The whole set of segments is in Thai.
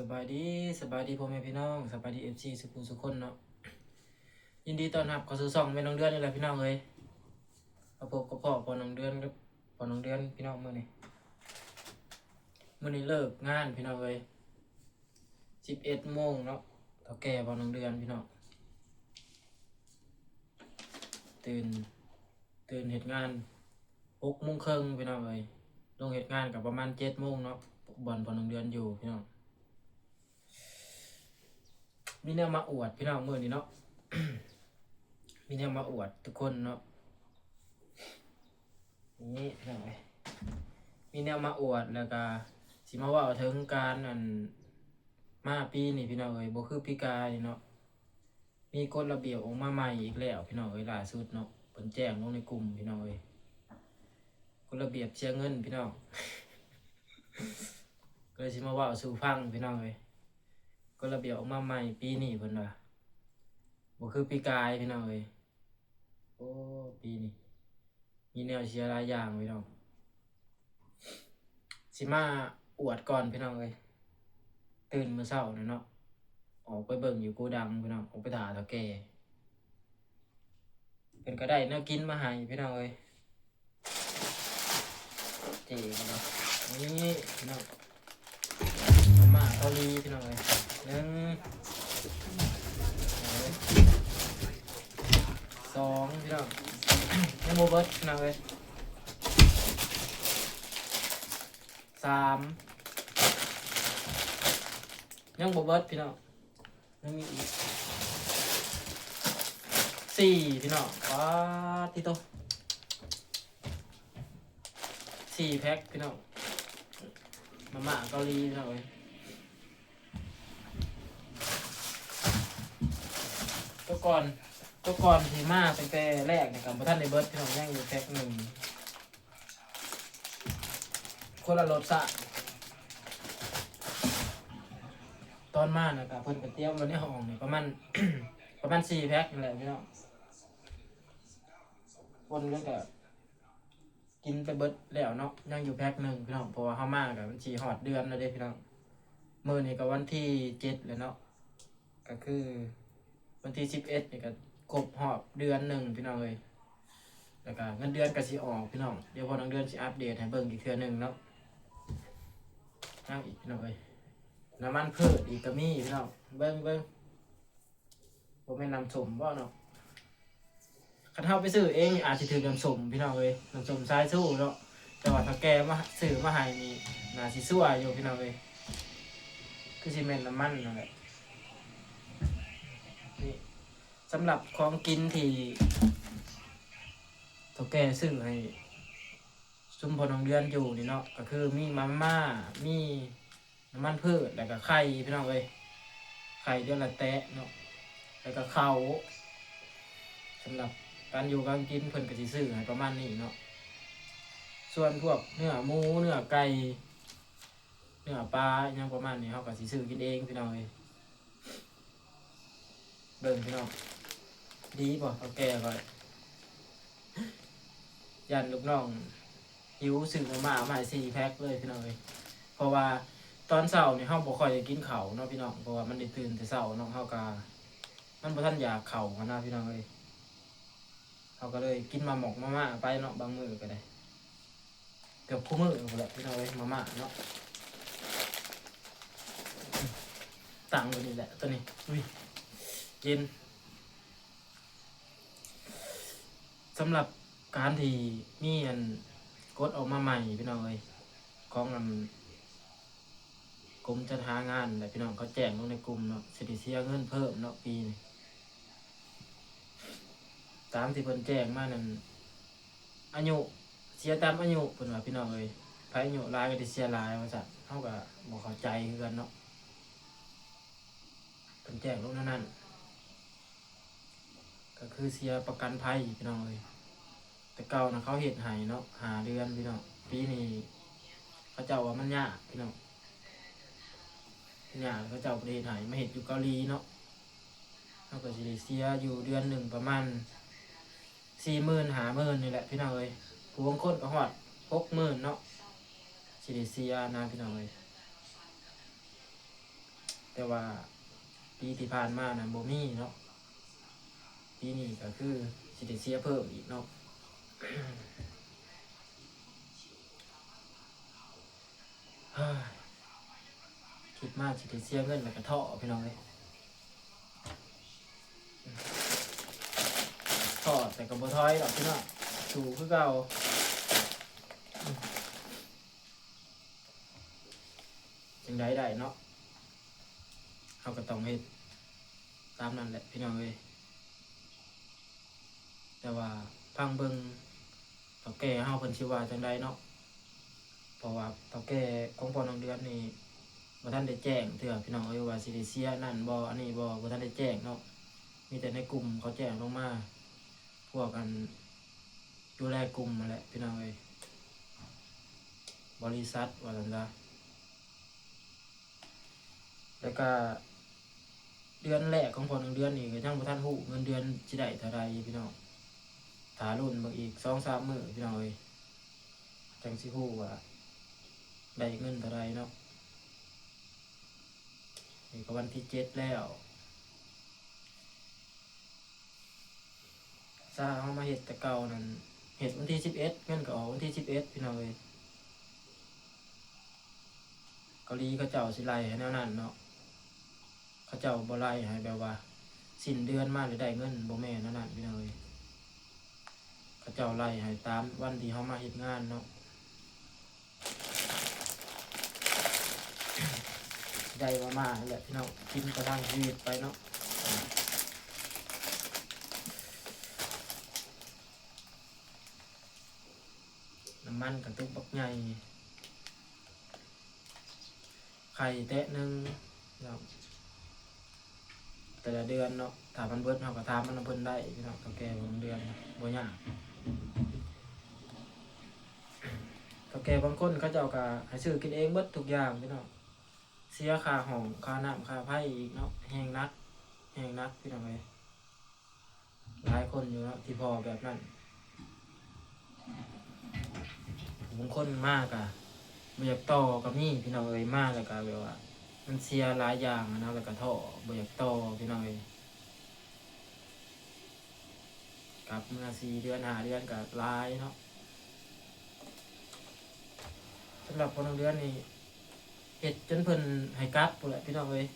สบายดีพ่อแม่พี่น้องสบายดีFCสุคนเนาะยินดีต้อนรับเข้าสู่ช่องแม่น้องเดือนนี่แหละพี่น้องเอ้ยมาพบกับพ่อน้องเดือนกับพ่อน้องเดือนพี่น้องมื้อนี้เลิกงานพี่น้องเอ้ย11 โมงเนาะเฒ่าแก่พ่อน้องเดือนพี่น้องตื่นเฮ็ดงาน6 โมงครึ่งพี่น้องเอ้ยลงเฮ็ดงานกับประมาณ7 โมงเนาะบ่อนพ่อน้องเดือนอยู่พี่น้องมีแนวมาอวดพี่น้องมื้อนี้เนาะ มีแนวมาอวดทุกคนเนาะนี่พี่น้องเอ้ยมีแนวมาอวดแล้วก็สิมาเว้าถึงการมาปีนี้พี่น้องเอ้ยบ่คือปีกายเนาะมีกฎระเบียบออกมาใหม่อีกแล้วพี่น้องเอ้ยล่าสุดเนาะเพิ่นแจ้งลงในกลุ่มพี่น้องเอ้ยกฎระเบียบเสียเงินพี่น้อง ก็เลยสิมาเว้าสู่ฟังพี่น้องเอ้ยกฎระเบียบออกมาใหม่ปีนี้เพิ่นว่าบ่คือปีกายพี่น้องเอ้ยโอ้ปีนี้มีแนวเชียร์หลายอย่างพี่น้องสิมาอวดก่อนพี่น้องเอ้ยตื่นมื้อเช้าเนาะออกไปเบิ่งอยู่โกดังพี่น้องออกไปถ่าเฒ่าแก่เพิ่นก็ได้แนวกินมาให้พี่น้องเอ้ยเจ๋พี่น้องนี่พี่น้องมาม่าเกาหลีพี่น้องเอ้ย1 2พี่น้องยังบ่เบิดพี่น้องเอ้ย3ยังบ่เบิดพี่น้องยังมีอีก4พี่น้องว้าติโต4 แพ็คพี่น้องมาม่าเกาหลีพี่น้องเอ้ยตัวก่อนที่มาตั้งแต่แรกนะครับบ่ทันได้เบิดพี่น้องยังอยู่แพ็คหนึ่งคนละรสชาติตอนมานะครับเพิ่นก็เตรียมไว้ในห้องนี่ประมาณ ประมาณ4 แพ็คนี่แหละพี่น้องคนก็กินไปเบิดแล้วเนาะยังอยู่แพ็คหนึ่งพี่น้องเพราะว่าเฮามากับมันสิฮอดเดือนแล้วเด้พี่น้องมื้อนี้ก็วันที่7แล้วเนาะก็คือวันที่11นี่ก็ครบรอบเดือนหนึ่งพี่น้องเอ้ยแล้วก็เงินเดือนก็สิออกพี่น้องเดี๋ยวพอน้องเดือนสิอัปเดตให้เบิ่งอีกเทื่อนึงเนาะอีกพี่น้องเอ้ยน้ำมันพืชอีกก็มีพี่น้องเบิ่งบ่แม่นน้ำส้มบ่เนาะคันเฮาไปซื้อเองอาจสิถือน้ำส้มพี่น้องเอ้ยน้ำส้มสายสู้เนาะแต่ว่าถ้าแกมาซื้อมาให้นี่น่าสิซั่วอยู่พี่น้องเอ้ยคือสิแม่นน้ำมันนั่นแหละนี่สำหรับของกินที่เฒ่าแก่ซื้อให้ซุมพอน้องเดือนอยู่นี่เนาะก็คือมีมาม่ามีน้ำมันพืชแล้วก็ไข่พี่น้องเอ้ยไข่เดือนละแตะเนาะแล้วก็ข้าวสำหรับการอยู่การกินเพิ่นก็สิซื้อให้ประมาณนี้เนาะส่วนพวกเนื้อหมูเนื้อไก่เนื้อปลาอยังประมาณนี้เฮาก็สิซื้อกินเองพี่น้องเอ้ยเบิ่งพี่น้องดีบ่เฒ่าแก่ก็ย่านลูกน้องหิวซื้อมาให้4 แพ็คเลยพี่น้องเอ้ยเพราะว่าตอนเช้านี่เฮาบ่ค่อยได้กินข้าวเนาะพี่น้องเพราะว่ามันได้ตื่นแต่เช้าเนาะเฮาก็มันบ่ทันอยากข้าวนะพี่น้องเอ้ยเฮาก็เลยกินมาหมกมาม่าไปเนาะบางมื้อก็ได้เกือบคู่มื้อพุ่นแหละพี่น้องเอ้ยมาม่าเนาะตั้งไว้นี่แหละตัวนี้อุ้ยเย็นสำหรับการที่มีกฎออกมาใหม่พี่น้องเอ้ยของกรมจัดหางานแหละพี่น้องเขาแจ้งลงในกลุ่มเนาะสิได้เสียเงินเพิ่มเนาะปีนี้ตามที่เพิ่นแจ้งมานั่นอายุเสียตามอายุเพิ่นว่าพี่น้องเอ้ยไผอายุหลายก็ได้เสียหลายว่าซั่นเฮาก็บ่เข้าใจคือกันเนาะเพิ่นแจ้งลงนั้นก็คือเสียประกันภัยพี่น้องเอ้ยแต่เก่านะเขาเฮ็ดให้เนาะ5 เดือนพี่น้องปีนี้เขาเจ้าว่ามันยากพี่น้องยากเขาเจ้าบ่ได้เฮ็ดให้มาเฮ็ดอยู่เกาหลีเนาะเฮาก็สิได้เสียอยู่เดือนหนึ่งประมาณ40,000 50,000นี่แหละพี่น้องเอ้ยผู้บางคนก็ฮอด60,000เนาะสิได้เสียนะพี่น้องเอ้ย แต่ว่าปีที่ผ่านมานะบ่มีเนาะปีนี้ก็คือสิได้เสียเพิ่มอีกเนาะ เฮ้ยคิดมากสิได้เสียเงินแล้วก็ท้อพี่น้องเลยท้อแต่ก็บ่ถอยหรอกพี่น้องสู้คือเก่าจังไดได้เนาะเขาก็ต้องเฮ็ดตามนั้นแหละพี่น้องเลยแต่ว่าพังเบิ่งเฒ่าแก่เฮาเพิ่นสิว่าจังไดเนาะเพราะว่าเฒ่าแก่ของพ่อน้องเดือนนี่บ่ทันได้แจ้งเทื่อพี่น้องเอ้ยว่าสิได้เสียนั่นบ่อันนี้บ่ทันได้แจ้งเนาะมีแต่ในกลุ่มเขาแจ้งลงมาพวกอันดูแลกลุ่มนั่นแหละพี่น้องเอ้ยบริษัทว่าซั่นซะแล้วก็เดือนแรกของพ่อน้องเดือนนี่ก็ยังบ่ทันฮู้เงินเดือนสิได้เท่าใดพี่น้องถ้ารุ่นเบิ่งอีก 2-3 มื้อพี่น้องเอ้ยจังสิฮู้ว่าได้เงินเท่าใดเนาะนี่ก็วันที่7แล้วซาเฮามาเฮ็ดแต่เก่านั่นเฮ็ดวันที่11เงินก็ออกวันที่11พี่น้องเอ้ยเกาหลีเขาเจ้าสิไล่ให้แนวนั้นเนาะเขาเจ้าบ่ไล่ให้แบบว่าสิ้นเดือนมาหรือได้เงินบ่แม่นแนวนั้นพี่น้องเอ้ยเขาเจ้าไล่ให้ตามวันที่เฮามาเฮ็ดงานเนาะได้มาแหละพี่น้องกินกระทั่งชีวิตไปเนาะน้ำมันกับตุกบักใหญ่ไข่แตะหนึ่งเนาะแต่ละเดือนเนาะถ้ามันเบิดเราก็ทามมันเพิ่นได้พี่น้องเท่าแก่บางเดือนบ่ยากเท่าแก่บางคนเขาเจ้าก็ให้ซื้อกินเองเบิดทุกอย่างพี่น้องเสียค่าห้องค่าน้ำค่าไฟอีกเนาะแห้งนักพี่น้องเลยหลายคนอยู่เนาะที่พอแบบนั้นบางคนมากอะบ่อยากต่อกับนี่พี่น้องเอ้ยมากแล้วก็แบบว่ามันเสียหลายอย่างนะแล้วก็ท้อบ่อยากต่อพี่น้องเอ้ยกลับเมื่อ4 เดือน5 เดือนก็หลายเนาะสำหรับคนเดือนนี่เฮ็ดจนเพิ่นให้กลับพุ่นแหละพี่น้องเอ้ย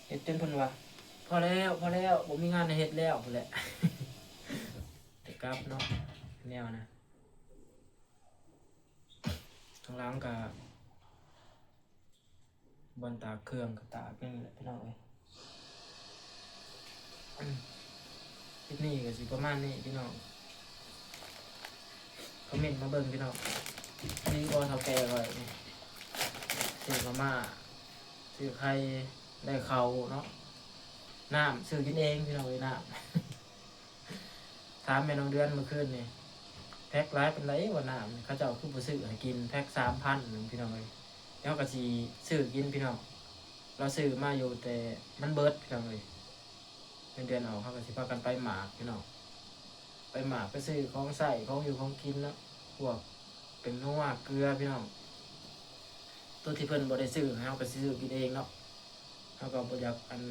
เฮ็ดจนเพิ่นว่าพอแล้วบ่มีงานให้เฮ็ดแล้วพุ่นแหละให้กลับเนาะแนวนะข้างหลังก็บนตากเครื่องก็ตากเป็นนี่แหละพี่น้องเอ้ยคลิปนี้ก็สิประมาณนี้พี่น้องคอมเมนต์มาเบิ่งพี่น้องนี่บ่เฒ่าแก่ไว้นี่ซื้อมาม่าซื้อไข่ได้ข้าวเนาะน้ำซื้อกินเองพี่น้องเอ้ยน้ำถามแม่น้องเดือนเมื่อคืนนี่แพ็คหลายเป็นไรว่าน้ำเขาเจ้าคือบ่ซื้อให้กินแพ็ค3,000นึงพี่น้องเอ้ยแล้วก็สิซื้อกินพี่น้องเราซื้อมาอยู่แต่มันเบิดพี่น้องเอ้ยเดือนออกเขาก็สิพากันไปหมากพี่น้องไปหมากไปซื้อของใส่ของอยู่ของกินเนาะพวกเป็นนัวเกลือพี่น้องตัวที่เพิ่นบ่ได้ซื้อให้เราก็สิซื้อกินเองเนาะเราก็บ่อยากอัน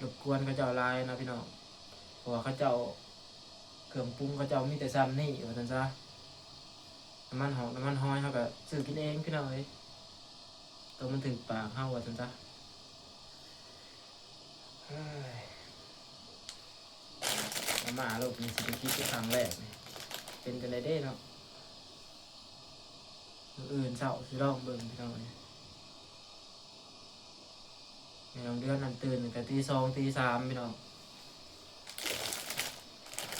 รบกวนเขาเจ้าหลายนะพี่น้องเพราะว่าเขาเจ้าเครื่องปรุงเขาเจ้ามีแต่ซ้ำนี่ว่าซั่นซะน้ำมันหอมน้ำมันหอยเขาก็ซื้อกินเองพี่น้องเอ้ยตัวมันถึงปากเฮาว่าซั่นซะเฮ้ยมาโลกนี้สิไปคิดเป็นครั้งแรกนี่เป็นจังไดเด้เนาะมื้ออื่นเช้าสิลองเบิ่งพี่น้องเอ้ยแม่น้องเดือนนั้นตื่นตั้งแต่ตี 2ตี 3พี่น้อง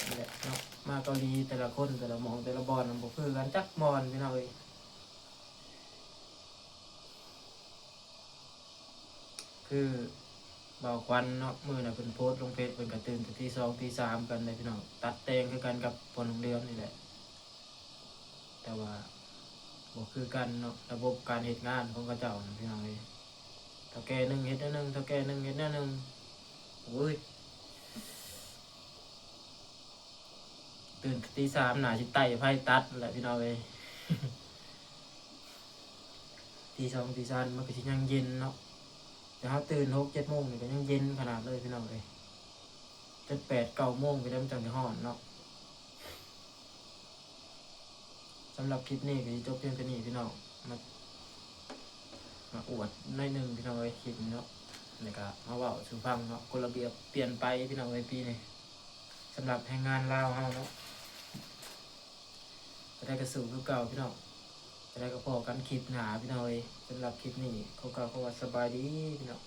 นี่แหละเนาะมาเกาหลีแต่ละคนแต่ละหมองแต่ละบอนมันบ่คือกันจักมอนพี่น้องเอ้ยคือเบาควันเนาะมื้อน่ะเพิ่นโพสต์ลงเฟซเพิ่นก็ตื่นแต่ตี 2ตี 3กันเลยพี่น้องตัดแต่งคือกันกับพอน้องเดือนนี่แหละแต่ว่าบ่คือกันเนาะระบบการเฮ็ดงานของเขาเจ้าน่ะพี่น้องเอ้ยเท่าแก่หนึงเฮ็ดแนวหนึงเท่าแก่หนึงเฮ็ดแนวหนึงโอ้ยตื่นตี 3น่าสิไต่ไผตัดนั่นแหละพี่น้องเอ้ย ตี ตีสองตีสามมันก็สิยังเย็นเนาะแต่เขาตื่น6-7 โมงนี่ก็ยังเย็นขนาดเลยพี่น้องเลยจน8-9 โมงไปแล้วมันจังจะฮ้อนเนาะสำหรับคลิปนี้ก็สิจบเพียงแค่นี้พี่น้องมาอวดหน่อยหนึงพี่น้องเลยคลิปนี้เนาะแล้วก็มาเว้าสู่ฟังเนาะกฎระเบียบเปลี่ยนไปพี่น้องเลยปีนี้สำหรับแรงงานลาวเฮาเนาะจะได้กระสู่คือเก่าพี่น้องจะได้กระพอกันคลิปหนาพี่น้องเลยสำหรับคลิปนี้เขาก็ว่าสบายดีพี่น้อง